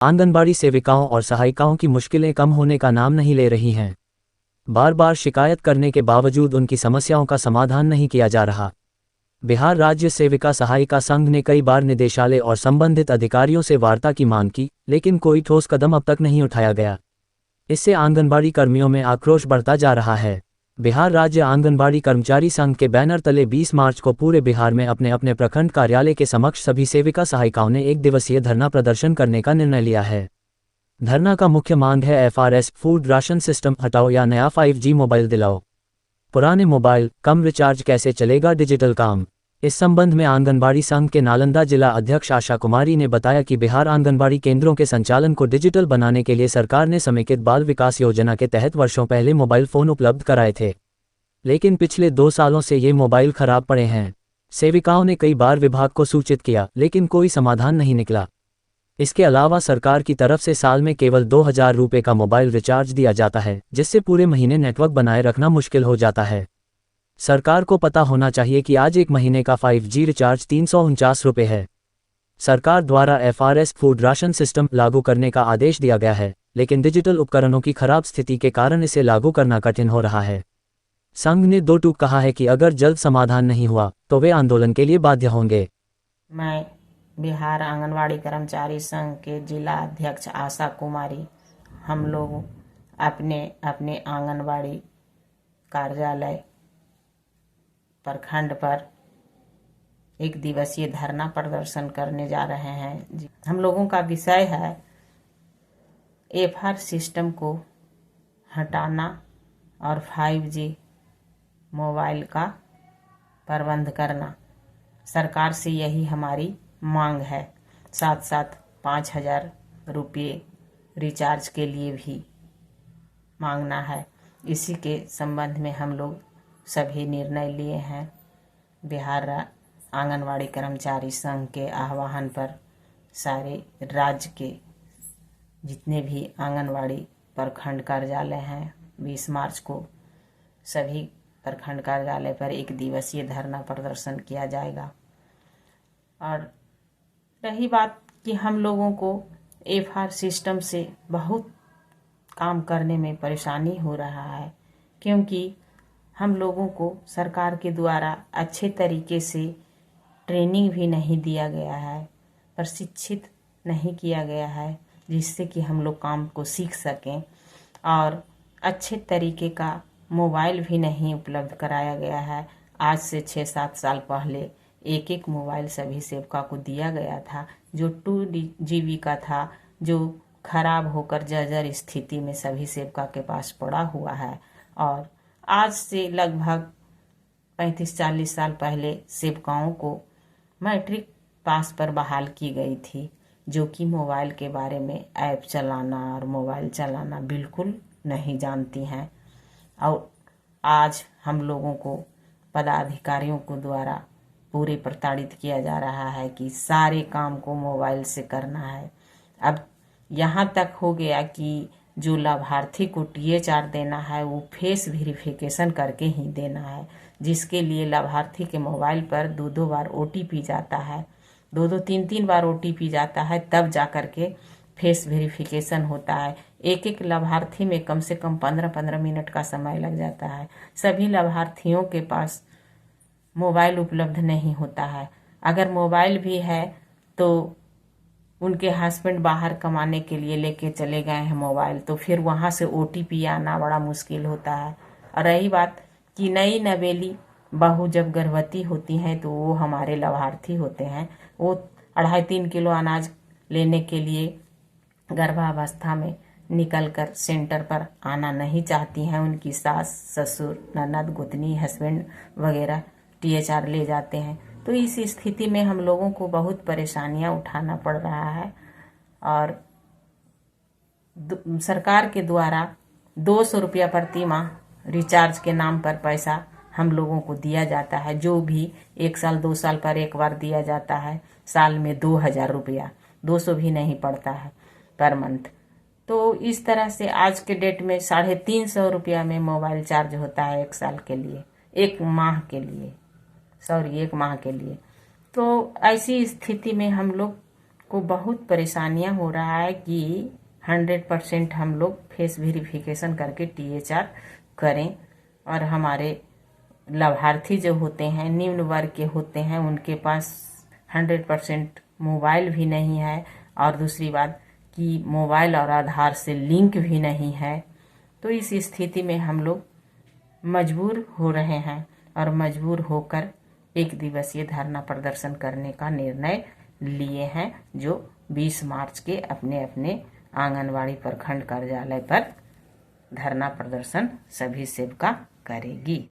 आंगनबाड़ी सेविकाओं और सहायिकाओं की मुश्किलें कम होने का नाम नहीं ले रही हैं। बार बार शिकायत करने के बावजूद उनकी समस्याओं का समाधान नहीं किया जा रहा। बिहार राज्य सेविका सहायिका संघ ने कई बार निदेशालय और संबंधित अधिकारियों से वार्ता की मांग की, लेकिन कोई ठोस कदम अब तक नहीं उठाया गया। इससे आंगनबाड़ी कर्मियों में आक्रोश बढ़ता जा रहा है। बिहार राज्य आंगनबाड़ी कर्मचारी संघ के बैनर तले 20 मार्च को पूरे बिहार में अपने अपने प्रखंड कार्यालय के समक्ष सभी सेविका सहायिकाओं ने एक दिवसीय धरना प्रदर्शन करने का निर्णय लिया है। धरना का मुख्य मांग है एफआरएस फूड राशन सिस्टम हटाओ या नया 5G मोबाइल दिलाओ। पुराने मोबाइल कम रिचार्ज कैसे चलेगा डिजिटल काम। इस संबंध में आंगनबाड़ी संघ के नालंदा जिला अध्यक्ष आशा कुमारी ने बताया कि बिहार आंगनबाड़ी केंद्रों के संचालन को डिजिटल बनाने के लिए सरकार ने समेकित बाल विकास योजना के तहत वर्षों पहले मोबाइल फ़ोन उपलब्ध कराए थे, लेकिन पिछले 2 सालों से ये मोबाइल खराब पड़े हैं। सेविकाओं ने कई बार विभाग को सूचित किया, लेकिन कोई समाधान नहीं निकला। इसके अलावा सरकार की तरफ से साल में केवल 2000 रुपये का मोबाइल रिचार्ज दिया जाता है, जिससे पूरे महीने नेटवर्क बनाए रखना मुश्किल हो जाता है। सरकार को पता होना चाहिए कि आज एक महीने का 5G रिचार्ज 349 रुपये है। सरकार द्वारा एफआरएस फूड राशन सिस्टम लागू करने का आदेश दिया गया है, लेकिन डिजिटल उपकरणों की खराब स्थिति के कारण इसे लागू करना कठिन हो रहा है। संघ ने 2 टूक कहा है कि अगर जल्द समाधान नहीं हुआ तो वे आंदोलन के लिए बाध्य होंगे। मैं बिहार आंगनवाड़ी कर्मचारी संघ के जिला अध्यक्ष आशा कुमारी, हम लोग अपने अपने आंगनवाड़ी कार्यालय प्रखंड पर एक दिवसीय धरना प्रदर्शन करने जा रहे हैं। हम लोगों का विषय है एफआर सिस्टम को हटाना और 5G मोबाइल का प्रबंध करना। सरकार से यही हमारी मांग है। साथ साथ 5000 रुपये रिचार्ज के लिए भी मांगना है। इसी के संबंध में हम लोग सभी निर्णय लिए हैं। बिहार आंगनवाड़ी कर्मचारी संघ के आह्वान पर सारे राज्य के जितने भी आंगनवाड़ी प्रखंड कार्यालय हैं, 20 मार्च को सभी प्रखंड कार्यालय पर एक दिवसीय धरना प्रदर्शन किया जाएगा। और रही बात कि हम लोगों को एफआर सिस्टम से बहुत काम करने में परेशानी हो रहा है, क्योंकि हम लोगों को सरकार के द्वारा अच्छे तरीके से ट्रेनिंग भी नहीं दिया गया है, प्रशिक्षित नहीं किया गया है, जिससे कि हम लोग काम को सीख सकें। और अच्छे तरीके का मोबाइल भी नहीं उपलब्ध कराया गया है। आज से 6-7 साल पहले एक एक मोबाइल सभी सेवका को दिया गया था, जो 2GB का था, जो खराब होकर जर्जर स्थिति में सभी सेवका के पास पड़ा हुआ है। और आज से लगभग 35-40 साल पहले सेवकाओं को मैट्रिक पास पर बहाल की गई थी, जो कि मोबाइल के बारे में ऐप चलाना और मोबाइल चलाना बिल्कुल नहीं जानती हैं। और आज हम लोगों को पदाधिकारियों को द्वारा पूरे प्रताड़ित किया जा रहा है कि सारे काम को मोबाइल से करना है। अब यहाँ तक हो गया कि जो लाभार्थी को THR देना है वो फेस वेरिफिकेशन करके ही देना है, जिसके लिए लाभार्थी के मोबाइल पर 2-2 बार OTP जाता है, 2-2, 3-3 बार OTP जाता है, तब जा कर के फेस वेरिफिकेशन होता है। एक एक लाभार्थी में कम से कम 15-15 मिनट का समय लग जाता है। सभी लाभार्थियों के पास मोबाइल उपलब्ध नहीं होता है। अगर मोबाइल भी है तो उनके हस्बैंड बाहर कमाने के लिए लेके चले गए हैं मोबाइल, तो फिर वहाँ से OTP आना बड़ा मुश्किल होता है। और रही बात कि नई नवेली बहू जब गर्भवती होती हैं तो वो हमारे लाभार्थी होते हैं। वो 2.5-3 किलो अनाज लेने के लिए गर्भावस्था में निकलकर सेंटर पर आना नहीं चाहती हैं। उनकी सास, ससुर, ननद, गोतनी, हस्बैंड वगैरह THR ले जाते हैं। तो इस स्थिति में हम लोगों को बहुत परेशानियां उठाना पड़ रहा है। और सरकार के द्वारा 200 रुपया प्रति माह रिचार्ज के नाम पर पैसा हम लोगों को दिया जाता है, जो भी 1 साल 2 साल पर एक बार दिया जाता है। साल में 2000 रुपया, 200 भी नहीं पड़ता है पर मंथ। तो इस तरह से आज के डेट में 350 रुपया में मोबाइल चार्ज होता है 1 साल के लिए, 1 माह के लिए, 1 माह के लिए। तो ऐसी स्थिति में हम लोग को बहुत परेशानियां हो रहा है कि 100% हम लोग फेस वेरिफिकेशन करके THR करें, और हमारे लाभार्थी जो होते हैं, निम्न वर्ग के होते हैं, उनके पास 100% मोबाइल भी नहीं है, और दूसरी बात कि मोबाइल और आधार से लिंक भी नहीं है। तो इस स्थिति में हम लोग मजबूर हो रहे हैं और मजबूर होकर 1 दिवसीय धरना प्रदर्शन करने का निर्णय लिए हैं, जो 20 मार्च के अपने अपने आंगनवाड़ी प्रखंड कार्यालय पर धरना प्रदर्शन सभी सेविका करेगी।